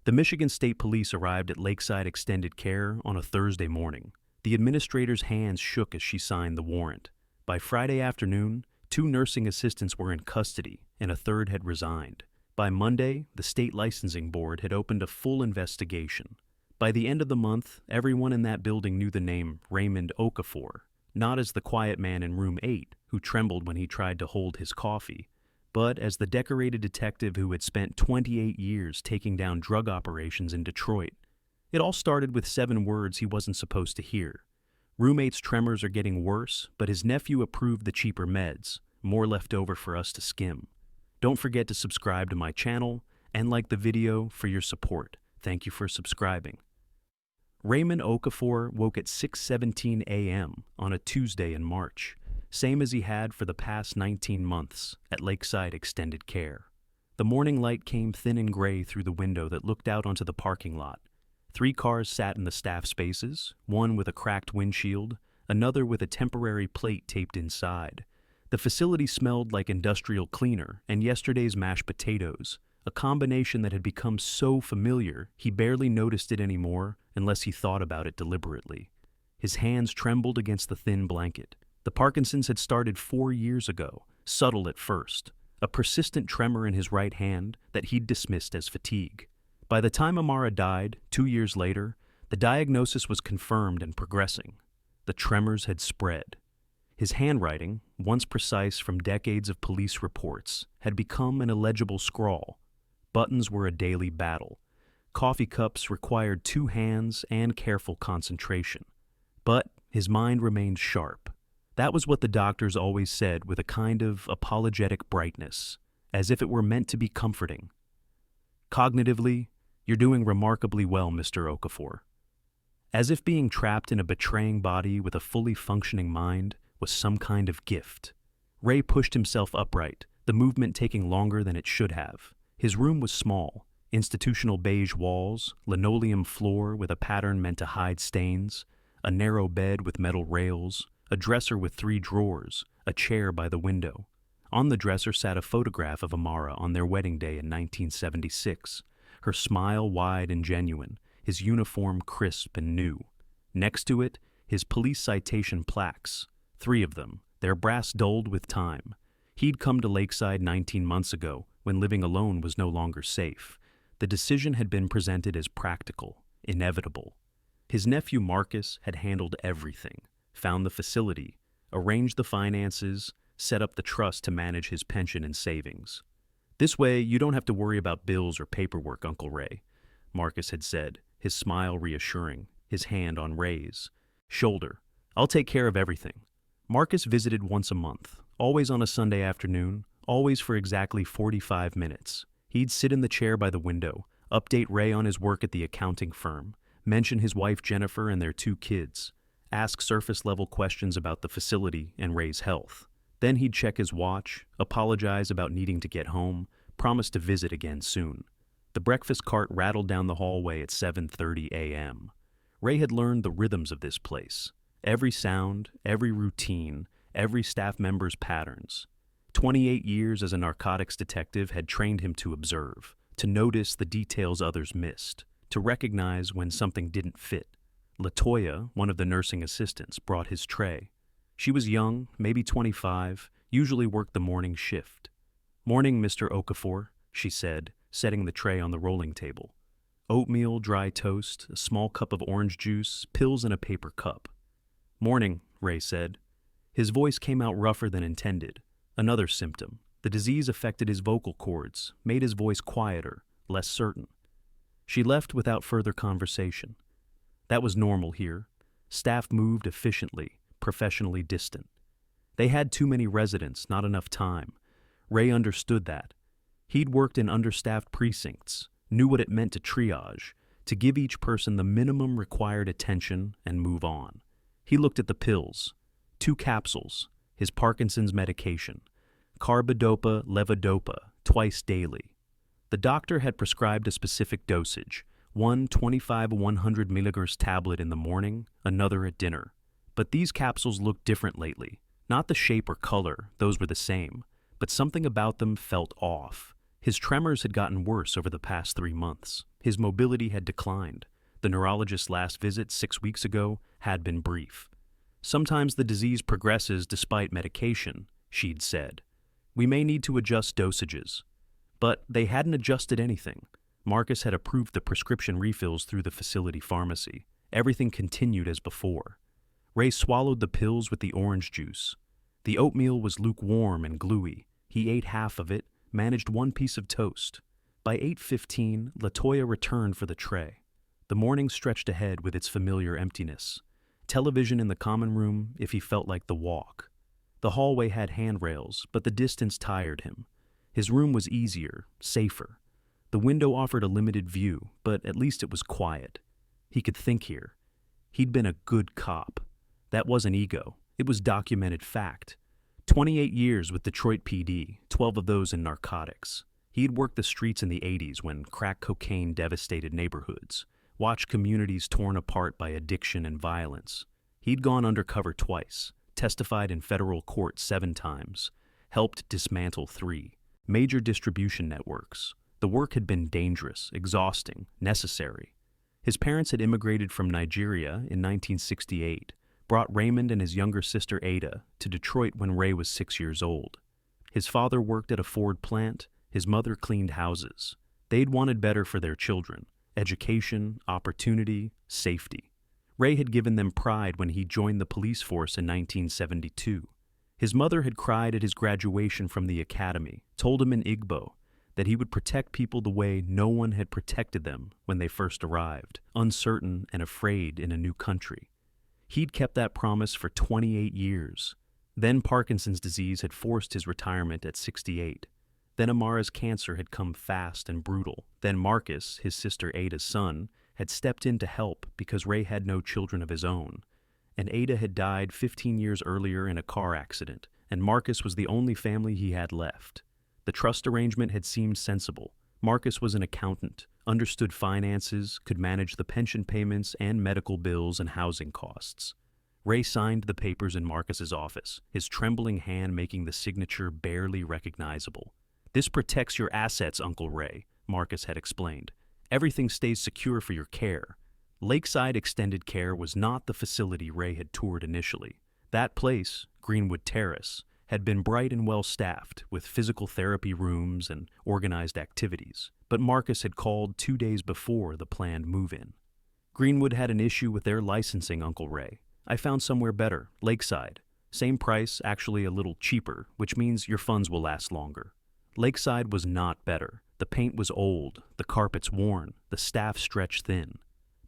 The Michigan State Police arrived at Lakeside Extended Care on a Thursday morning. The administrator's hands shook as she signed the warrant. By Friday afternoon, 2 nursing assistants were in custody and a third had resigned. By Monday, the state licensing board had opened a full investigation. By the end of the month, everyone in that building knew the name Raymond Okafor, not as the quiet man in room 8 who trembled when he tried to hold his coffee, but as the decorated detective who had spent 28 years taking down drug operations in Detroit. It all started with 7 words he wasn't supposed to hear. Roommate's tremors are getting worse, but his nephew approved the cheaper meds, more left over for us to skim. Don't forget to subscribe to my channel and like the video for your support. Thank you for subscribing. Raymond Okafor woke at 6:17 a.m. on a Tuesday in March, same as he had for the past 19 months at Lakeside Extended Care. The morning light came thin and gray through the window that looked out onto the parking lot. 3 cars sat in the staff spaces, one with a cracked windshield, another with a temporary plate taped inside. The facility smelled like industrial cleaner and yesterday's mashed potatoes, a combination that had become so familiar he barely noticed it anymore unless he thought about it deliberately. His hands trembled against the thin blanket. The Parkinson's had started 4 years ago, subtle at first, a persistent tremor in his right hand that he'd dismissed as fatigue. By the time Amara died, 2 years later, the diagnosis was confirmed and progressing. The tremors had spread. His handwriting, once precise from decades of police reports, had become an illegible scrawl. Buttons were a daily battle. Coffee cups required 2 hands and careful concentration. But his mind remained sharp. That was what the doctors always said with a kind of apologetic brightness, as if it were meant to be comforting. Cognitively, you're doing remarkably well, Mr. Okafor. As if being trapped in a betraying body with a fully functioning mind was some kind of gift. Ray pushed himself upright, the movement taking longer than it should have. His room was small, institutional beige walls, linoleum floor with a pattern meant to hide stains, a narrow bed with metal rails, a dresser with 3 drawers, a chair by the window. On the dresser sat a photograph of Amara on their wedding day in 1976, her smile wide and genuine, his uniform crisp and new. Next to it, his police citation plaques, 3 of them, their brass dulled with time. He'd come to Lakeside 19 months ago, when living alone was no longer safe. The decision had been presented as practical, inevitable. His nephew Marcus had handled everything, found the facility, arranged the finances, set up the trust to manage his pension and savings. "This way, you don't have to worry about bills or paperwork, Uncle Ray," Marcus had said, his smile reassuring, his hand on Ray's shoulder. "I'll take care of everything." Marcus visited once a month, always on a Sunday afternoon, always for exactly 45 minutes. He'd sit in the chair by the window, update Ray on his work at the accounting firm, mention his wife Jennifer and their 2 kids, ask surface-level questions about the facility and Ray's health. Then he'd check his watch, apologize about needing to get home, promise to visit again soon. The breakfast cart rattled down the hallway at 7:30 a.m. Ray had learned the rhythms of this place. Every sound, every routine, every staff member's patterns. 28 years as a narcotics detective had trained him to observe, to notice the details others missed, to recognize when something didn't fit. LaToya, one of the nursing assistants, brought his tray. She was young, maybe 25, usually worked the morning shift. "Morning, Mr. Okafor," she said, setting the tray on the rolling table. Oatmeal, dry toast, a small cup of orange juice, pills in a paper cup. "Morning," Ray said. His voice came out rougher than intended. Another symptom. The disease affected his vocal cords, made his voice quieter, less certain. She left without further conversation. That was normal here. Staff moved efficiently, professionally distant. They had too many residents, not enough time. Ray understood that. He'd worked in understaffed precincts, knew what it meant to triage, to give each person the minimum required attention and move on. He looked at the pills. 2 capsules, his Parkinson's medication, carbidopa levodopa, twice daily. The doctor had prescribed a specific dosage, one 25-100 milligrams tablet in the morning, another at dinner. But these capsules looked different lately. Not the shape or color, those were the same, but something about them felt off. His tremors had gotten worse over the past 3 months. His mobility had declined. The neurologist's last visit 6 weeks ago had been brief. Sometimes the disease progresses despite medication, she'd said. We may need to adjust dosages. But they hadn't adjusted anything. Marcus had approved the prescription refills through the facility pharmacy. Everything continued as before. Ray swallowed the pills with the orange juice. The oatmeal was lukewarm and gluey. He ate half of it, managed one piece of toast. By 8:15, LaToya returned for the tray. The morning stretched ahead with its familiar emptiness. Television in the common room if he felt like the walk. The hallway had handrails, but the distance tired him. His room was easier, safer. The window offered a limited view, but at least it was quiet. He could think here. He'd been a good cop. That wasn't ego. It was documented fact. 28 years with Detroit PD, 12 of those in narcotics. He'd worked the streets in the 80s when crack cocaine devastated neighborhoods, watched communities torn apart by addiction and violence. He'd gone undercover twice, testified in federal court 7 times, helped dismantle 3 major distribution networks. The work had been dangerous, exhausting, necessary. His parents had immigrated from Nigeria in 1968, brought Raymond and his younger sister Ada to Detroit when Ray was 6 years old. His father worked at a Ford plant, his mother cleaned houses. They'd wanted better for their children: education, opportunity, safety. Ray had given them pride when he joined the police force in 1972. His mother had cried at his graduation from the academy, told him in Igbo that he would protect people the way no one had protected them when they first arrived, uncertain and afraid in a new country. He'd kept that promise for 28 years. Then Parkinson's disease had forced his retirement at 68. Then Amara's cancer had come fast and brutal. Then Marcus, his sister Ada's son, had stepped in to help because Ray had no children of his own. And Ada had died 15 years earlier in a car accident, and Marcus was the only family he had left. The trust arrangement had seemed sensible. Marcus was an accountant, understood finances, could manage the pension payments and medical bills and housing costs. Ray signed the papers in Marcus's office, his trembling hand making the signature barely recognizable. "This protects your assets, Uncle Ray," Marcus had explained. "Everything stays secure for your care." Lakeside Extended Care was not the facility Ray had toured initially. That place, Greenwood Terrace, had been bright and well-staffed, with physical therapy rooms and organized activities. But Marcus had called 2 days before the planned move-in. "Greenwood had an issue with their licensing, Uncle Ray. I found somewhere better, Lakeside. Same price, actually a little cheaper, which means your funds will last longer." Lakeside was not better. The paint was old, the carpets worn, the staff stretched thin.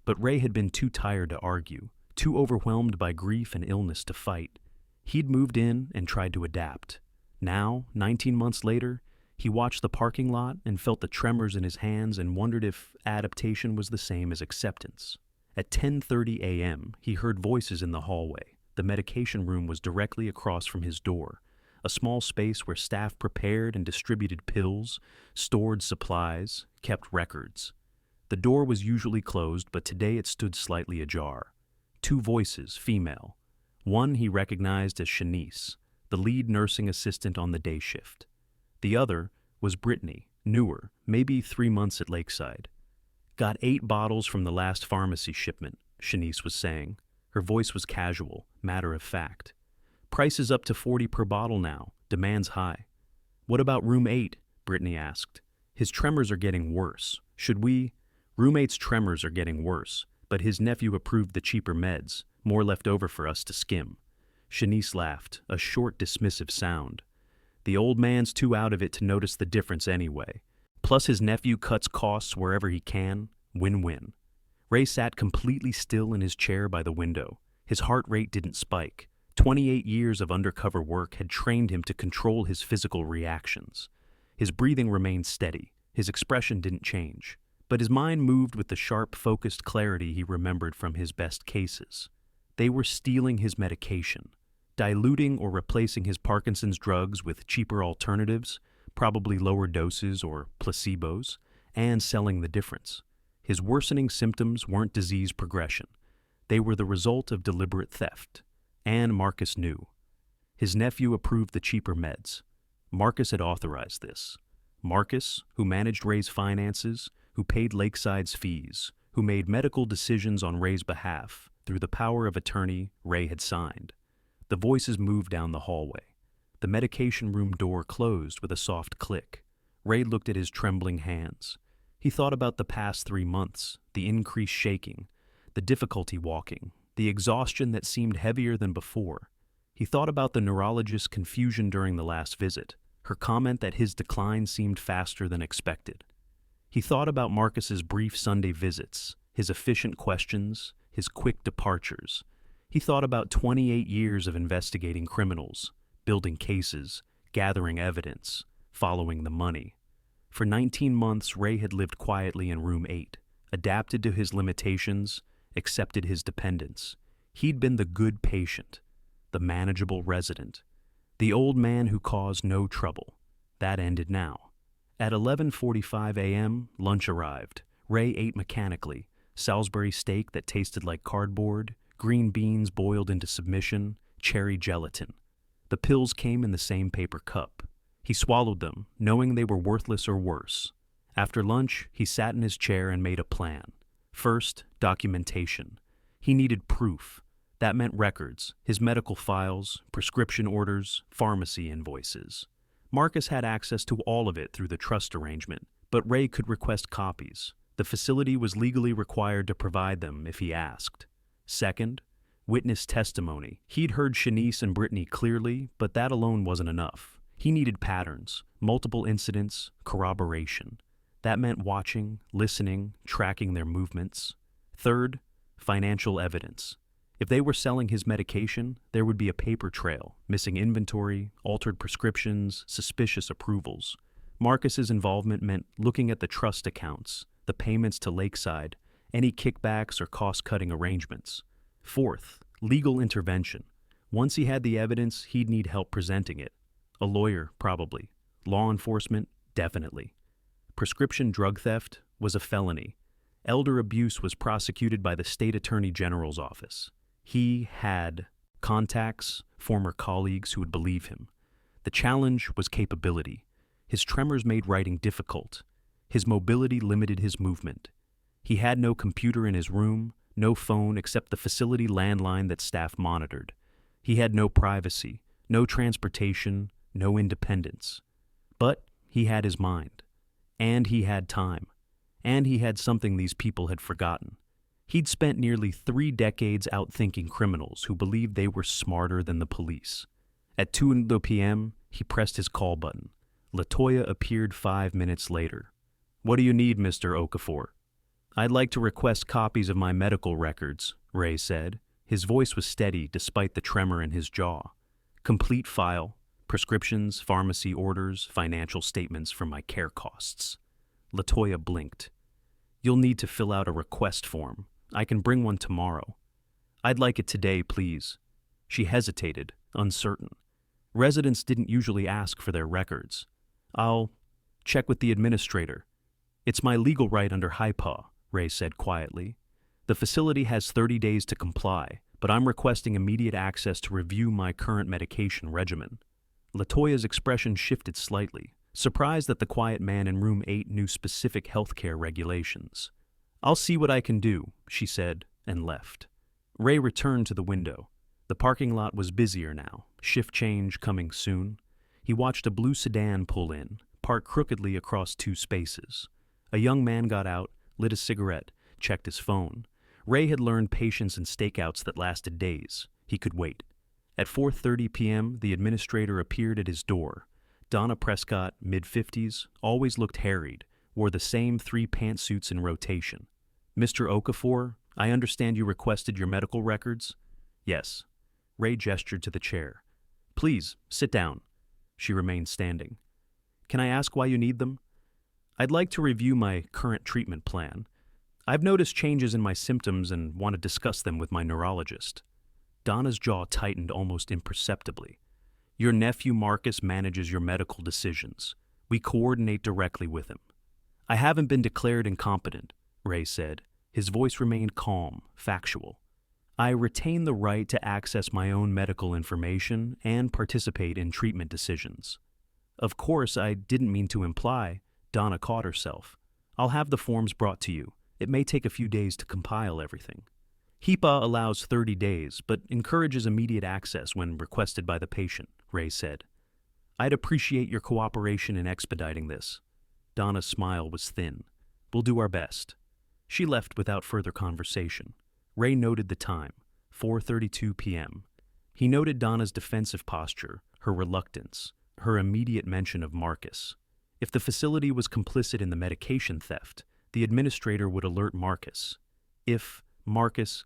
But Ray had been too tired to argue, too overwhelmed by grief and illness to fight. He'd moved in and tried to adapt. Now, 19 months later, he watched the parking lot and felt the tremors in his hands and wondered if adaptation was the same as acceptance. At 10:30 a.m., he heard voices in the hallway. The medication room was directly across from his door, a small space where staff prepared and distributed pills, stored supplies, kept records. The door was usually closed, but today it stood slightly ajar. 2 voices, female. One he recognized as Shanice, the lead nursing assistant on the day shift. The other was Brittany, newer, maybe 3 months at Lakeside. "Got 8 bottles from the last pharmacy shipment," Shanice was saying. Her voice was casual, matter of fact. "Price is up to $40 per bottle now. Demand's high." "What about room 8? Brittany asked. "His tremors are getting worse. Should we—" "Roommate's tremors are getting worse, but his nephew approved the cheaper meds, more left over for us to skim." Shanice laughed, a short, dismissive sound. "The old man's too out of it to notice the difference anyway. Plus his nephew cuts costs wherever he can. Win-win." Ray sat completely still in his chair by the window. His heart rate didn't spike. 28 years of undercover work had trained him to control his physical reactions. His breathing remained steady. His expression didn't change. But his mind moved with the sharp, focused clarity he remembered from his best cases. They were stealing his medication, diluting or replacing his Parkinson's drugs with cheaper alternatives, probably lower doses or placebos, and selling the difference. His worsening symptoms weren't disease progression. They were the result of deliberate theft. And Marcus knew. His nephew approved the cheaper meds. Marcus had authorized this. Marcus, who managed Ray's finances, who paid Lakeside's fees, who made medical decisions on Ray's behalf through the power of attorney Ray had signed. The voices moved down the hallway. The medication room door closed with a soft click. Ray looked at his trembling hands. He thought about the past 3 months, the increased shaking, the difficulty walking, the exhaustion that seemed heavier than before. He thought about the neurologist's confusion during the last visit, her comment that his decline seemed faster than expected. He thought about Marcus's brief Sunday visits, his efficient questions, his quick departures. He thought about 28 years of investigating criminals, building cases, gathering evidence, following the money. For 19 months, Ray had lived quietly in room 8, adapted to his limitations, accepted his dependence. He'd been the good patient, the manageable resident, the old man who caused no trouble. That ended now. At 11:45 a.m., lunch arrived. Ray ate mechanically, Salisbury steak that tasted like cardboard, green beans boiled into submission, cherry gelatin. The pills came in the same paper cup. He swallowed them, knowing they were worthless or worse. After lunch, he sat in his chair and made a plan. First, documentation. He needed proof. That meant records, his medical files, prescription orders, pharmacy invoices. Marcus had access to all of it through the trust arrangement, but Ray could request copies. The facility was legally required to provide them if he asked. Second, witness testimony. He'd heard Shanice and Brittany clearly, but that alone wasn't enough. He needed patterns, multiple incidents, corroboration. That meant watching, listening, tracking their movements. Third, financial evidence. If they were selling his medication, there would be a paper trail, missing inventory, altered prescriptions, suspicious approvals. Marcus's involvement meant looking at the trust accounts, the payments to Lakeside, any kickbacks or cost-cutting arrangements. Fourth, legal intervention. Once he had the evidence, he'd need help presenting it. A lawyer, probably. Law enforcement, definitely. Prescription drug theft was a felony. Elder abuse was prosecuted by the state attorney general's office. He had contacts, former colleagues who would believe him. The challenge was capability. His tremors made writing difficult. His mobility limited his movement. He had no computer in his room, no phone except the facility landline that staff monitored. He had no privacy, no transportation, no independence. But he had his mind. And he had time. And he had something these people had forgotten. He'd spent nearly 3 decades outthinking criminals who believed they were smarter than the police. At 2 p.m., he pressed his call button. LaToya appeared 5 minutes later. "What do you need, Mr. Okafor?" "I'd like to request copies of my medical records," Ray said. His voice was steady despite the tremor in his jaw. "Complete file, prescriptions, pharmacy orders, financial statements for my care costs." LaToya blinked. "You'll need to fill out a request form. I can bring one tomorrow." "I'd like it today, please." She hesitated, uncertain. Residents didn't usually ask for their records. "I'll check with the administrator." "It's my legal right under HIPAA," Ray said quietly. "The facility has 30 days to comply, but I'm requesting immediate access to review my current medication regimen." LaToya's expression shifted slightly, surprised that the quiet man in room 8 knew specific healthcare regulations. "I'll see what I can do," she said, and left. Ray returned to the window. The parking lot was busier now, shift change coming soon. He watched a blue sedan pull in, parked crookedly across 2 spaces. A young man got out, lit a cigarette, checked his phone. Ray had learned patience in stakeouts that lasted days. He could wait. At 4:30 p.m., the administrator appeared at his door. Donna Prescott, mid-50s, always looked harried, wore the same 3 pantsuits in rotation. "Mr. Okafor, I understand you requested your medical records?" "Yes." Ray gestured to the chair. "Please, sit down." She remained standing. "Can I ask why you need them?" "I'd like to review my current treatment plan. I've noticed changes in my symptoms and want to discuss them with my neurologist." Donna's jaw tightened almost imperceptibly. "Your nephew Marcus manages your medical decisions. We coordinate directly with him." "I haven't been declared incompetent," Ray said. His voice remained calm, factual. "I retain the right to access my own medical information and participate in treatment decisions." "Of course, I didn't mean to imply," Donna caught herself. I'll have the forms brought to you. It may take a few days to compile everything. HIPAA allows 30 days, but encourages immediate access when requested by the patient, Ray said. I'd appreciate your cooperation in expediting this. Donna's smile was thin. We'll do our best. She left without further conversation. Ray noted the time, 4:32 p.m. He noted Donna's defensive posture, her reluctance, her immediate mention of Marcus. If the facility was complicit in the medication theft, the administrator would alert Marcus. If Marcus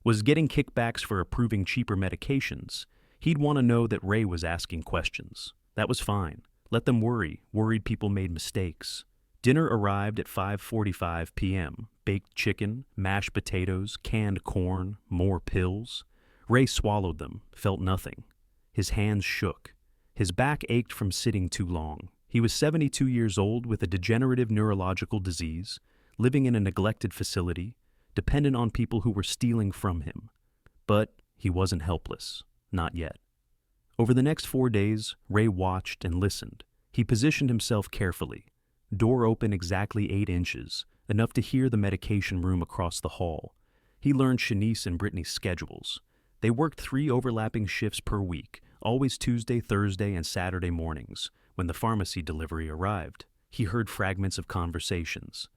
was getting kickbacks for approving cheaper medications, he'd want to know that Ray was asking questions. That was fine. Let them worry. Worried people made mistakes. Dinner arrived at 5:45 p.m. Baked chicken, mashed potatoes, canned corn, more pills. Ray swallowed them, felt nothing. His hands shook. His back ached from sitting too long. He was 72 years old with a degenerative neurological disease, living in a neglected facility, dependent on people who were stealing from him. But he wasn't helpless. Not yet. Over the next 4 days, Ray watched and listened. He positioned himself carefully. Door open exactly 8 inches, enough to hear the medication room across the hall. He learned Shanice and Brittany's schedules. They worked 3 overlapping shifts per week, always Tuesday, Thursday, and Saturday mornings, when the pharmacy delivery arrived. He heard fragments of conversations.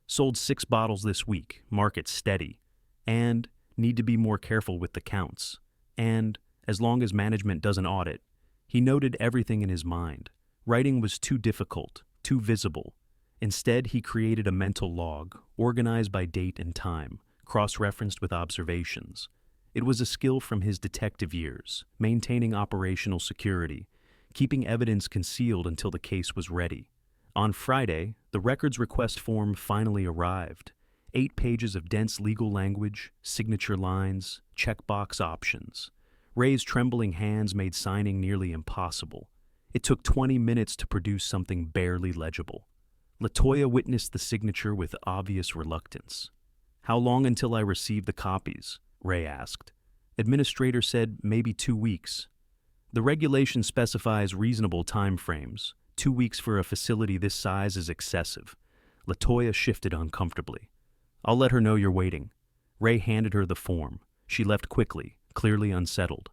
Sold 6 bottles this week, market steady. And need to be more careful with the counts. And as long as management doesn't audit. He noted everything in his mind. Writing was too difficult, too visible. Instead, he created a mental log, organized by date and time, cross-referenced with observations. It was a skill from his detective years, maintaining operational security, keeping evidence concealed until the case was ready. On Friday, the records request form finally arrived. 8 pages of dense legal language, signature lines, checkbox options. Ray's trembling hands made signing nearly impossible. It took 20 minutes to produce something barely legible. LaToya witnessed the signature with obvious reluctance. How long until I receive the copies? Ray asked. Administrator said maybe 2 weeks. The regulation specifies reasonable time frames. 2 weeks for a facility this size is excessive. LaToya shifted uncomfortably. I'll let her know you're waiting. Ray handed her the form. She left quickly, clearly unsettled.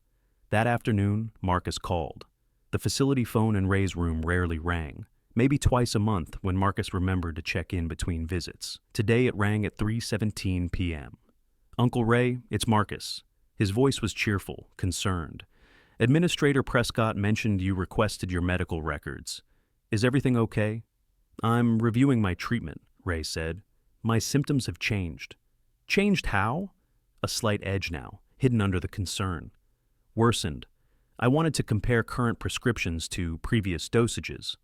That afternoon, Marcus called. The facility phone in Ray's room rarely rang, maybe twice a month when Marcus remembered to check in between visits. Today it rang at 3:17 p.m. Uncle Ray, it's Marcus. His voice was cheerful, concerned. Administrator Prescott mentioned you requested your medical records. Is everything okay? I'm reviewing my treatment, Ray said. My symptoms have changed. Changed how? A slight edge now, hidden under the concern. Worsened. I wanted to compare current prescriptions to previous dosages.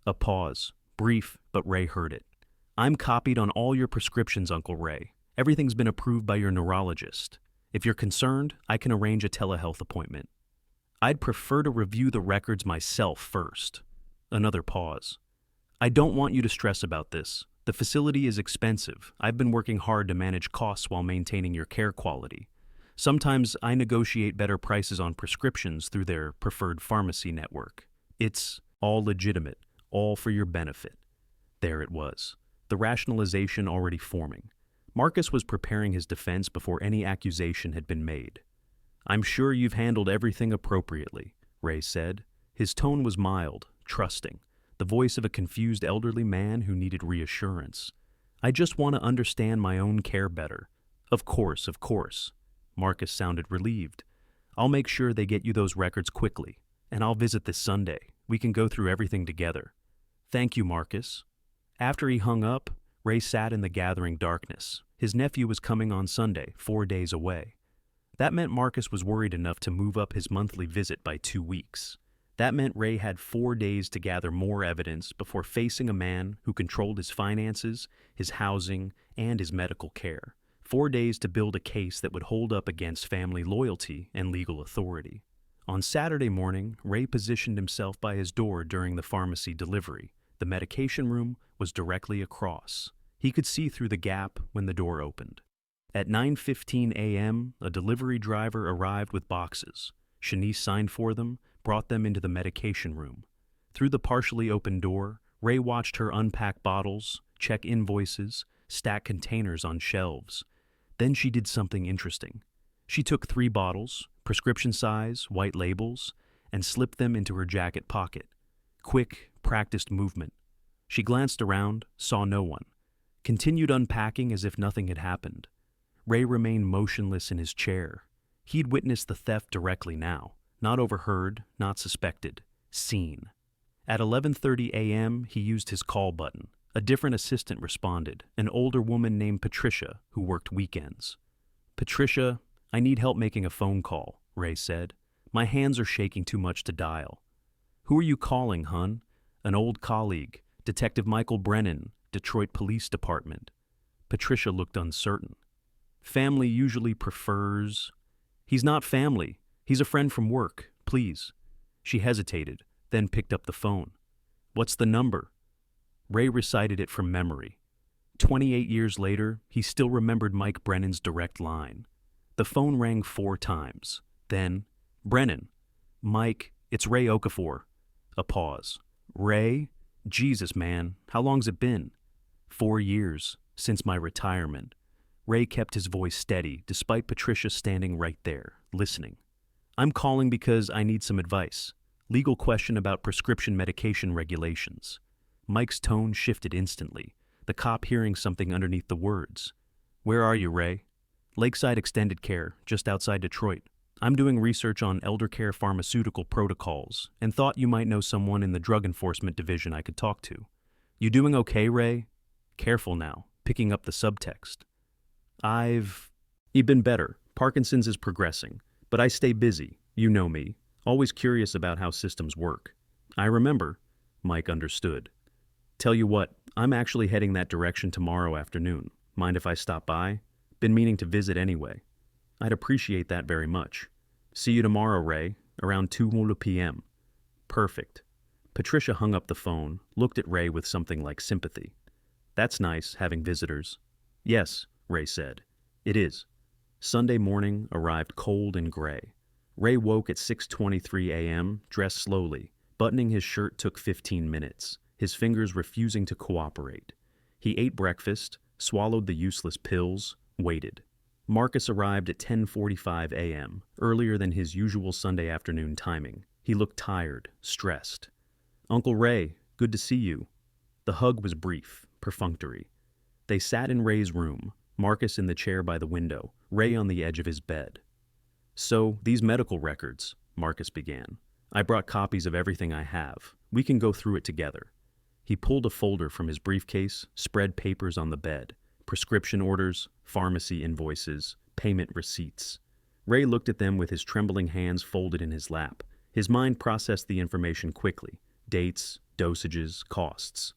A pause, brief, but Ray heard it. I'm copied on all your prescriptions, Uncle Ray. Everything's been approved by your neurologist. If you're concerned, I can arrange a telehealth appointment. I'd prefer to review the records myself first. Another pause. I don't want you to stress about this. The facility is expensive. I've been working hard to manage costs while maintaining your care quality. Sometimes I negotiate better prices on prescriptions through their preferred pharmacy network. It's all legitimate, all for your benefit. There it was, the rationalization already forming. Marcus was preparing his defense before any accusation had been made. I'm sure you've handled everything appropriately, Ray said. His tone was mild, trusting, the voice of a confused elderly man who needed reassurance. I just want to understand my own care better. Of course, of course. Marcus sounded relieved. I'll make sure they get you those records quickly, and I'll visit this Sunday. We can go through everything together. Thank you, Marcus. After he hung up, Ray sat in the gathering darkness. His nephew was coming on Sunday, 4 days away. That meant Marcus was worried enough to move up his monthly visit by 2 weeks. That meant Ray had 4 days to gather more evidence before facing a man who controlled his finances, his housing, and his medical care. 4 days to build a case that would hold up against family loyalty and legal authority. On Saturday morning, Ray positioned himself by his door during the pharmacy delivery. The medication room was directly across. He could see through the gap when the door opened. At 9:15 a.m., a delivery driver arrived with boxes. Shanice signed for them, brought them into the medication room. Through the partially open door, Ray watched her unpack bottles, check invoices, stack containers on shelves. Then she did something interesting. She took 3 bottles, prescription size, white labels, and slipped them into her jacket pocket. Quick, practiced movement. She glanced around, saw no one, continued unpacking as if nothing had happened. Ray remained motionless in his chair. He'd witnessed the theft directly now, not overheard, not suspected, seen. At 11:30 a.m., he used his call button. A different assistant responded, an older woman named Patricia who worked weekends. "Patricia, I need help making a phone call," Ray said. "My hands are shaking too much to dial." "Who are you calling, hun?" "An old colleague, Detective Michael Brennan, Detroit Police Department." Patricia looked uncertain. "Family usually prefers—" "He's not family. He's a friend from work. Please." She hesitated, then picked up the phone. "What's the number?" Ray recited it from memory. 28 years later, he still remembered Mike Brennan's direct line. The phone rang 4 times. Then, "Brennan." "Mike, it's Ray Okafor." A pause. "Ray? Jesus, man, how long's it been?" 4 years, since my retirement." Ray kept his voice steady, despite Patricia standing right there, listening. "I'm calling because I need some advice. Legal question about prescription medication regulations." Mike's tone shifted instantly, the cop hearing something underneath the words. "Where are you, Ray?" "Lakeside Extended Care, just outside Detroit. I'm doing research on elder care pharmaceutical protocols and thought you might know someone in the drug enforcement division I could talk to." "You doing okay, Ray?" Careful now, picking up the subtext. I've been better. Parkinson's is progressing, but I stay busy. You know me, always curious about how systems work." "I remember." Mike understood. "Tell you what, I'm actually heading that direction tomorrow afternoon. Mind if I stop by? Been meaning to visit anyway." "I'd appreciate that very much." "See you tomorrow, Ray, around 2 p.m. "Perfect." Patricia hung up the phone, looked at Ray with something like sympathy. "That's nice, having visitors." "Yes," Ray said. "It is." Sunday morning arrived cold and gray. Ray woke at 6:23 a.m., dressed slowly. Buttoning his shirt took 15 minutes, his fingers refusing to cooperate. He ate breakfast, swallowed the useless pills, waited. Marcus arrived at 10:45 a.m., earlier than his usual Sunday afternoon timing. He looked tired, stressed. "Uncle Ray, good to see you." The hug was brief, perfunctory. They sat in Ray's room, Marcus in the chair by the window, Ray on the edge of his bed. "So, these medical records," Marcus began. "I brought copies of everything I have. We can go through it together." He pulled a folder from his briefcase, spread papers on the bed. Prescription orders, pharmacy invoices, payment receipts. Ray looked at them with his trembling hands folded in his lap. His mind processed the information quickly. Dates, dosages, costs.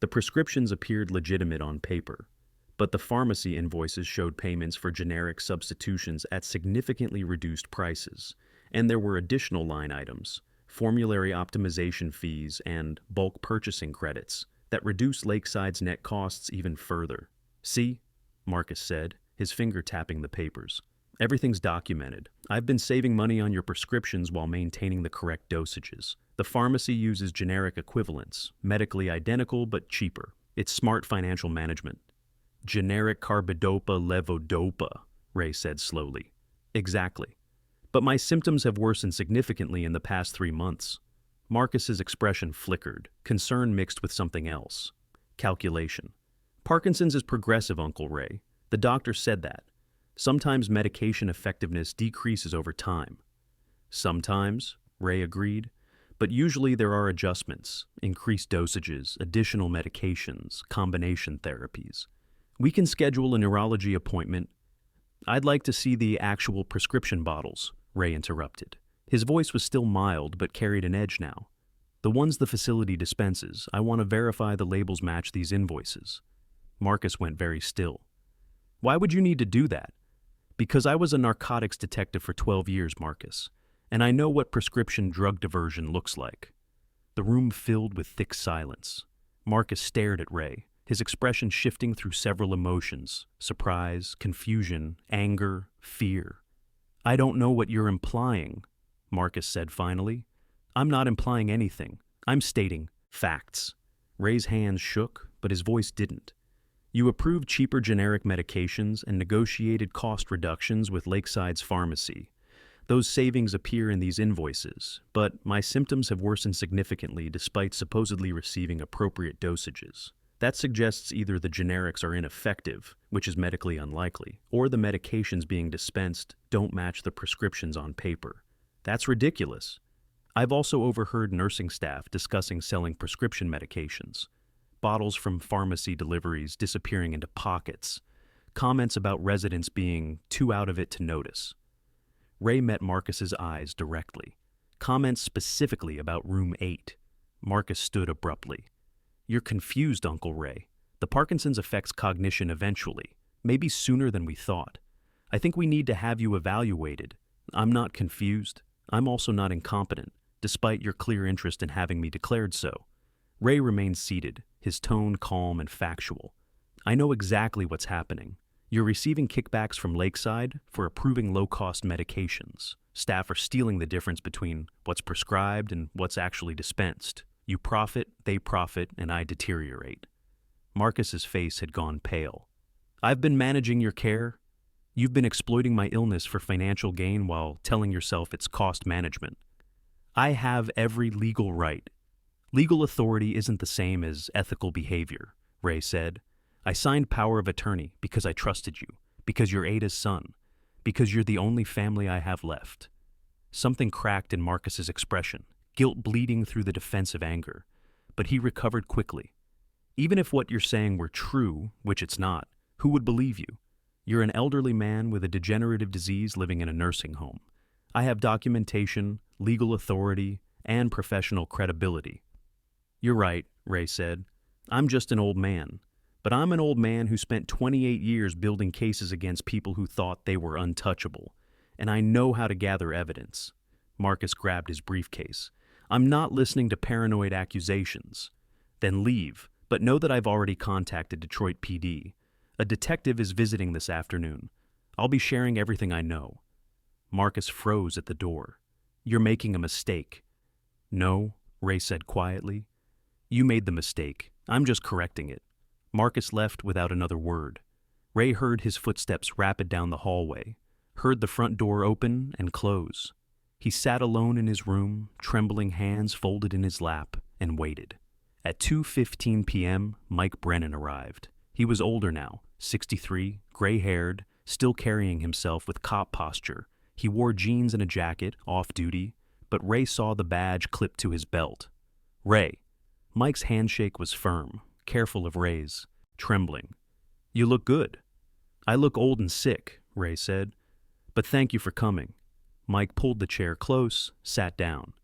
The prescriptions appeared legitimate on paper, but the pharmacy invoices showed payments for generic substitutions at significantly reduced prices, and there were additional line items, formulary optimization fees, and bulk purchasing credits that reduced Lakeside's net costs even further. "See?" Marcus said, his finger tapping the papers. "Everything's documented. I've been saving money on your prescriptions while maintaining the correct dosages. The pharmacy uses generic equivalents, medically identical but cheaper. It's smart financial management." "Generic carbidopa levodopa," Ray said slowly. "Exactly. But my symptoms have worsened significantly in the past 3 months." Marcus's expression flickered, concern mixed with something else. Calculation. "Parkinson's is progressive, Uncle Ray. The doctor said that. Sometimes medication effectiveness decreases over time." "Sometimes," Ray agreed. "But usually there are adjustments, increased dosages, additional medications, combination therapies. We can schedule a neurology appointment." "I'd like to see the actual prescription bottles," Ray interrupted. His voice was still mild but carried an edge now. "The ones the facility dispenses, I want to verify the labels match these invoices." Marcus went very still. "Why would you need to do that?" "Because I was a narcotics detective for 12 years, Marcus, and I know what prescription drug diversion looks like." The room filled with thick silence. Marcus stared at Ray, his expression shifting through several emotions: surprise, confusion, anger, fear. "I don't know what you're implying," Marcus said finally. "I'm not implying anything. I'm stating facts." Ray's hands shook, but his voice didn't. You approved cheaper generic medications and negotiated cost reductions with Lakeside's pharmacy. Those savings appear in these invoices, but my symptoms have worsened significantly despite supposedly receiving appropriate dosages. That suggests either the generics are ineffective, which is medically unlikely, or the medications being dispensed don't match the prescriptions on paper. That's ridiculous. I've also overheard nursing staff discussing selling prescription medications, bottles from pharmacy deliveries disappearing into pockets, comments about residents being too out of it to notice. Ray met Marcus's eyes directly. Comments specifically about room 8. Marcus stood abruptly. You're confused, Uncle Ray. The Parkinson's affects cognition eventually, maybe sooner than we thought. I think we need to have you evaluated. I'm not confused. I'm also not incompetent, despite your clear interest in having me declared so. Ray remained seated, his tone calm and factual. I know exactly what's happening. You're receiving kickbacks from Lakeside for approving low-cost medications. Staff are stealing the difference between what's prescribed and what's actually dispensed. You profit, they profit, and I deteriorate. Marcus's face had gone pale. I've been managing your care. You've been exploiting my illness for financial gain while telling yourself it's cost management. I have every legal right. Legal authority isn't the same as ethical behavior, Ray said. I signed power of attorney because I trusted you, because you're Ada's son, because you're the only family I have left. Something cracked in Marcus's expression, guilt bleeding through the defensive anger, but he recovered quickly. Even if what you're saying were true, which it's not, who would believe you? You're an elderly man with a degenerative disease living in a nursing home. I have documentation, legal authority, and professional credibility. You're right, Ray said. I'm just an old man. But I'm an old man who spent 28 years building cases against people who thought they were untouchable, and I know how to gather evidence. Marcus grabbed his briefcase. I'm not listening to paranoid accusations. Then leave, but know that I've already contacted Detroit PD. A detective is visiting this afternoon. I'll be sharing everything I know. Marcus froze at the door. You're making a mistake. No, Ray said quietly. You made the mistake. I'm just correcting it. Marcus left without another word. Ray heard his footsteps rapid down the hallway, heard the front door open and close. He sat alone in his room, trembling hands folded in his lap, and waited. At 2:15 p.m., Mike Brennan arrived. He was older now, 63, gray-haired, still carrying himself with cop posture. He wore jeans and a jacket, off-duty, but Ray saw the badge clipped to his belt. Ray. Mike's handshake was firm, careful of Ray's, trembling. You look good. I look old and sick, Ray said. But thank you for coming. Mike pulled the chair close, sat down.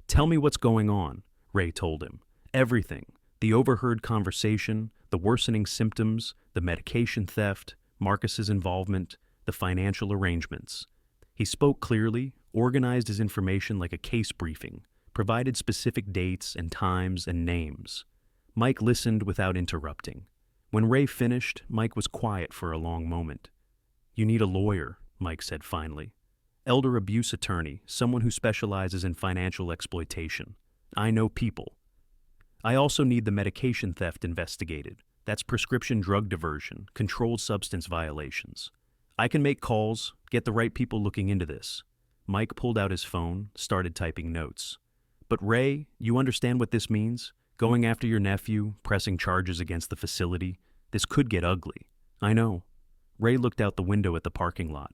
Tell me what's going on, Ray told him. Everything. The overheard conversation, the worsening symptoms, the medication theft, Marcus's involvement, the financial arrangements. He spoke clearly, organized his information like a case briefing, provided specific dates and times and names. Mike listened without interrupting. When Ray finished, Mike was quiet for a long moment. You need a lawyer, Mike said finally. Elder abuse attorney, someone who specializes in financial exploitation. I know people. I also need the medication theft investigated. That's prescription drug diversion, controlled substance violations. I can make calls, get the right people looking into this. Mike pulled out his phone, started typing notes. But Ray, you understand what this means? Going after your nephew, pressing charges against the facility. This could get ugly. I know. Ray looked out the window at the parking lot.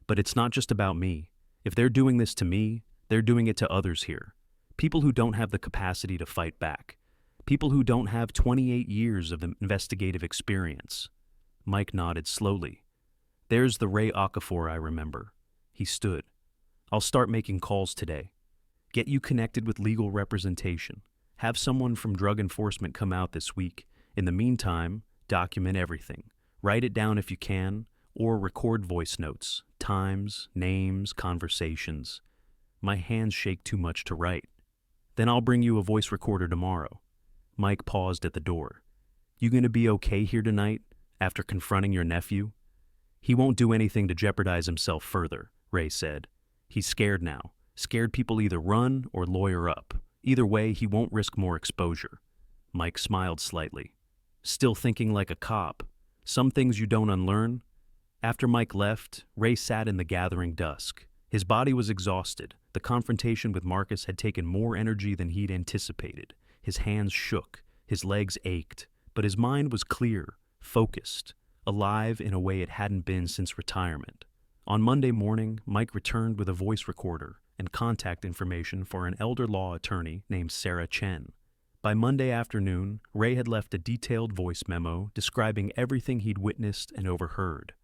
But it's not just about me. If they're doing this to me, they're doing it to others here. People who don't have the capacity to fight back. People who don't have 28 years of investigative experience. Mike nodded slowly. There's the Ray Okafor I remember. He stood. I'll start making calls today. Get you connected with legal representation. Have someone from drug enforcement come out this week. In the meantime, document everything. Write it down if you can, or record voice notes, times, names, conversations. My hands shake too much to write. Then I'll bring you a voice recorder tomorrow. Mike paused at the door. You gonna be okay here tonight, after confronting your nephew? He won't do anything to jeopardize himself further, Ray said. He's scared now. Scared people either run or lawyer up. Either way, he won't risk more exposure. Mike smiled slightly. Still thinking like a cop. Some things you don't unlearn. After Mike left, Ray sat in the gathering dusk. His body was exhausted. The confrontation with Marcus had taken more energy than he'd anticipated. His hands shook, his legs ached, but his mind was clear, focused, alive in a way it hadn't been since retirement. On Monday morning, Mike returned with a voice recorder and contact information for an elder law attorney named Sarah Chen. By Monday afternoon, Ray had left a detailed voice memo describing everything he'd witnessed and overheard.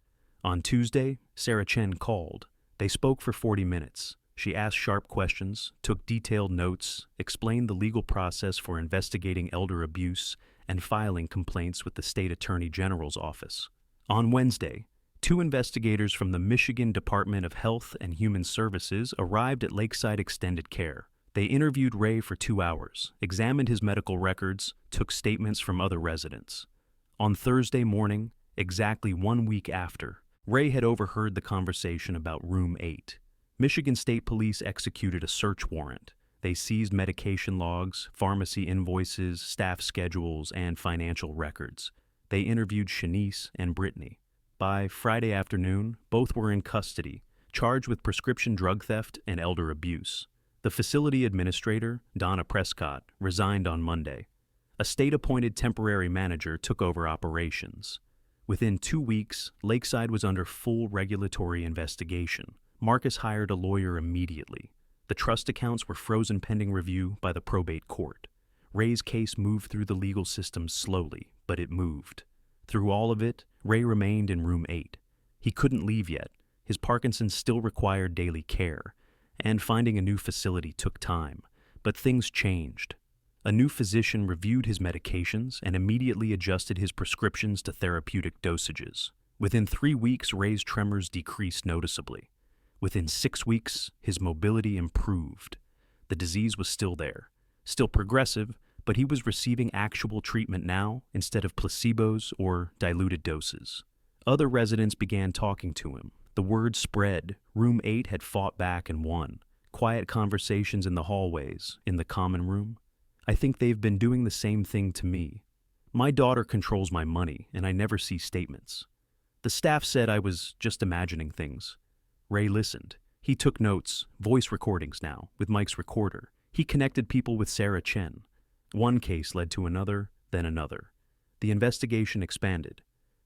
On Tuesday, Sarah Chen called. They spoke for 40 minutes. She asked sharp questions, took detailed notes, explained the legal process for investigating elder abuse and filing complaints with the State Attorney General's office. On Wednesday, 2 investigators from the Michigan Department of Health and Human Services arrived at Lakeside Extended Care. They interviewed Ray for 2 hours, examined his medical records, took statements from other residents. On Thursday morning, exactly 1 week after, Ray had overheard the conversation about Room 8. Michigan State Police executed a search warrant. They seized medication logs, pharmacy invoices, staff schedules, and financial records. They interviewed Shanice and Brittany. By Friday afternoon, both were in custody, charged with prescription drug theft and elder abuse. The facility administrator, Donna Prescott, resigned on Monday. A state-appointed temporary manager took over operations. Within 2 weeks, Lakeside was under full regulatory investigation. Marcus hired a lawyer immediately. The trust accounts were frozen pending review by the probate court. Ray's case moved through the legal system slowly, but it moved. Through all of it, Ray remained in Room 8. He couldn't leave yet. His Parkinson still required daily care, and finding a new facility took time. But things changed. A new physician reviewed his medications and immediately adjusted his prescriptions to therapeutic dosages. Within 3 weeks, Ray's tremors decreased noticeably. Within 6 weeks, his mobility improved. The disease was still there, still progressive, but he was receiving actual treatment now instead of placebos or diluted doses. Other residents began talking to him. The word spread. Room 8 had fought back and won. Quiet conversations in the hallways, in the common room. I think they've been doing the same thing to me. My daughter controls my money, and I never see statements. The staff said I was just imagining things. Ray listened. He took notes, voice recordings now, with Mike's recorder. He connected people with Sarah Chen. One case led to another, then another. The investigation expanded.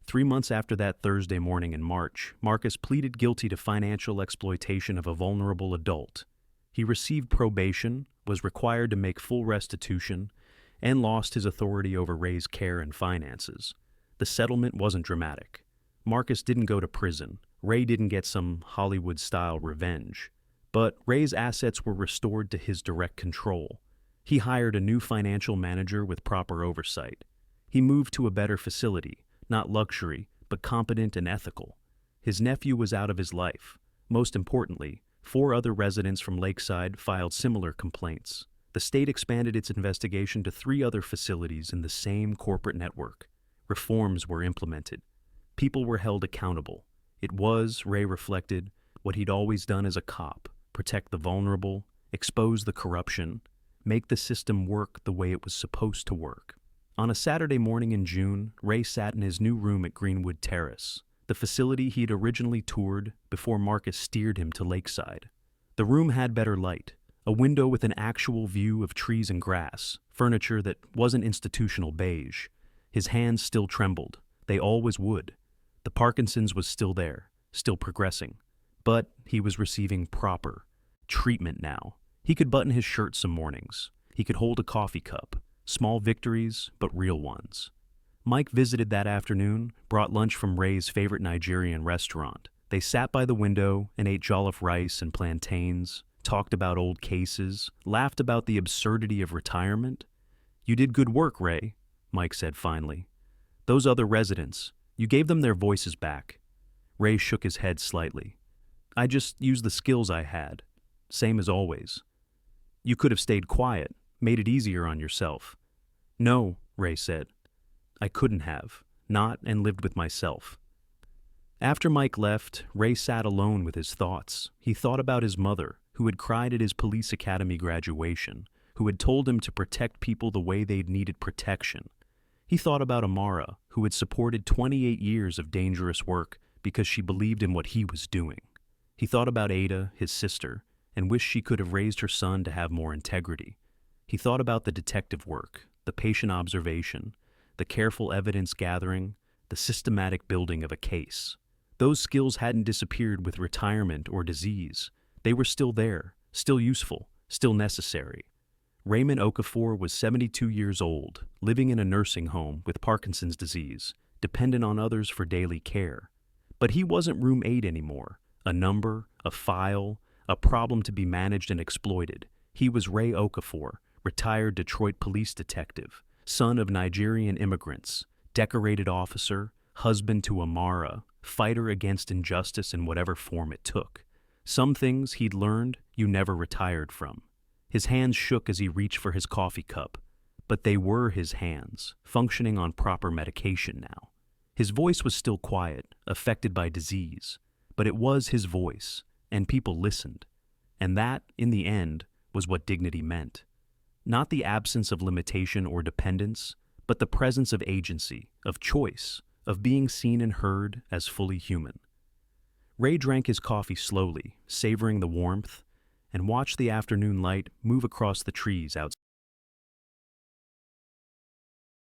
3 months after that Thursday morning in March, Marcus pleaded guilty to financial exploitation of a vulnerable adult. He received probation, was required to make full restitution, and lost his authority over Ray's care and finances. The settlement wasn't dramatic. Marcus didn't go to prison. Ray didn't get some Hollywood-style revenge. But Ray's assets were restored to his direct control. He hired a new financial manager with proper oversight. He moved to a better facility, not luxury, but competent and ethical. His nephew was out of his life. Most importantly, 4 other residents from Lakeside filed similar complaints. The state expanded its investigation to 3 other facilities in the same corporate network. Reforms were implemented. People were held accountable. It was, Ray reflected, what he'd always done as a cop: protect the vulnerable, expose the corruption, make the system work the way it was supposed to work. On a Saturday morning in June, Ray sat in his new room at Greenwood Terrace, the facility he'd originally toured before Marcus steered him to Lakeside. The room had better light, a window with an actual view of trees and grass, furniture that wasn't institutional beige. His hands still trembled. They always would. The Parkinson's was still there, still progressing. But he was receiving proper treatment now. He could button his shirt some mornings. He could hold a coffee cup. Small victories, but real ones. Mike visited that afternoon, brought lunch from Ray's favorite Nigerian restaurant. They sat by the window and ate jollof rice and plantains, talked about old cases, laughed about the absurdity of retirement. "You did good work, Ray," Mike said finally. "Those other residents, you gave them their voices back." Ray shook his head slightly. "I just used the skills I had. Same as always." "You could have stayed quiet, made it easier on yourself." "No," Ray said. "I couldn't have. Not and lived with myself." After Mike left, Ray sat alone with his thoughts. He thought about his mother, who had cried at his police academy graduation, who had told him to protect people the way they'd needed protection. He thought about Amara, who had supported 28 years of dangerous work because she believed in what he was doing. He thought about Ada, his sister, and wished she could have raised her son to have more integrity. He thought about the detective work, the patient observation, the careful evidence gathering, the systematic building of a case. Those skills hadn't disappeared with retirement or disease. They were still there, still useful, still necessary. Raymond Okafor was 72 years old, living in a nursing home with Parkinson's disease, dependent on others for daily care. But he wasn't room 8 anymore, a number, a file, a problem to be managed and exploited. He was Ray Okafor, retired Detroit police detective, son of Nigerian immigrants, decorated officer, husband to Amara, fighter against injustice in whatever form it took. Some things he'd learned you never retired from. His hands shook as he reached for his coffee cup, but they were his hands, functioning on proper medication now. His voice was still quiet, affected by disease, but it was his voice, and people listened. And that, in the end, was what dignity meant. Not the absence of limitation or dependence, but the presence of agency, of choice, of being seen and heard as fully human. Ray drank his coffee slowly, savoring the warmth, and watched the afternoon light move across the trees outside.